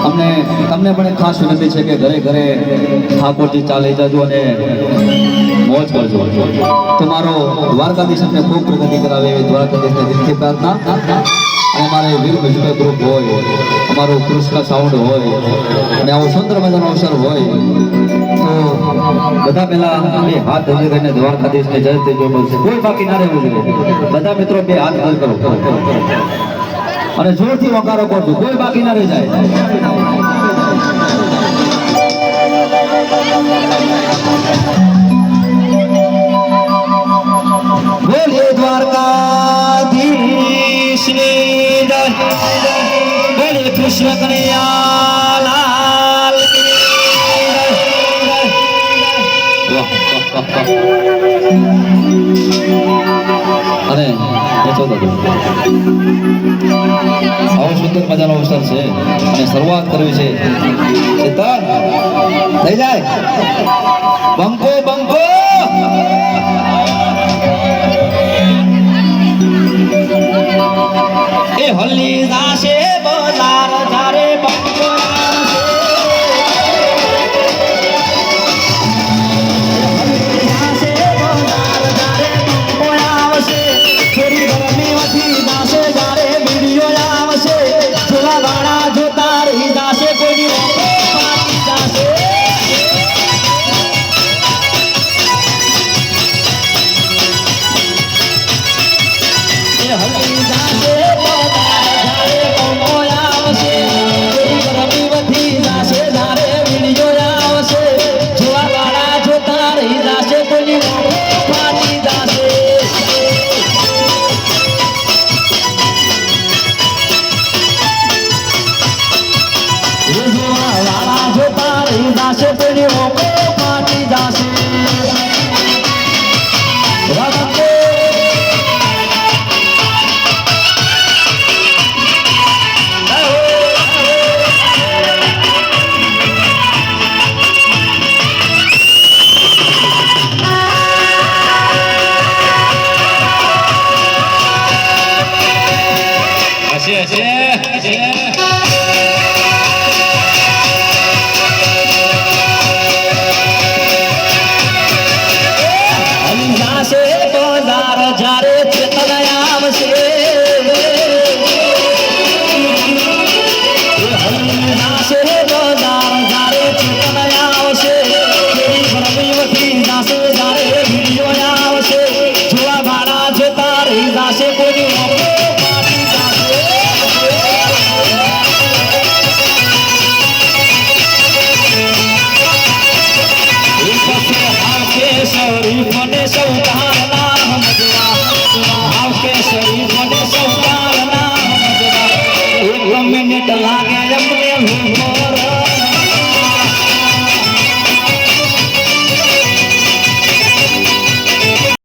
અમને તમને પણ એક ખાસ વિનંતી છે કે ઘરે ઘરે ઠાકોરજી ચાલી જજો અને મોજ કરજો. તમારો દ્વારકાધીશ અમને ખૂબ પ્રગતિ કરાવે એવી દ્વારકાધીશને દિલથી પ્રાર્થના. અને અમારે વીર મ્યુઝિકલ ગ્રુપ હોય, અમારું કૃષ્ણ સાઉન્ડ હોય અને આવો સુંદર મજાનો અવસર હોય તો બધા પહેલા બે હાથ ધરી કરીને દ્વારકાધીશને જય તે જો બોલશે. કોઈ બાકી ના રહેવું જોઈએ. બધા મિત્રો બે હાથ ધર કરો અને જોરથી વકારો કરજો. કોઈ બાકી ના રહી જાય. બોલે દ્વારકાધીશની જય, બોલે કૃષ્ણ કનૈયા લાલ કી જય. અને આવો સુંદર મજાનો અવસર છે અને શરૂઆત કરવી છે. ચેતન થઈ જાય. બંકો બંકો એ હલ્લી જાશે બજાર જારે બંકો લાગે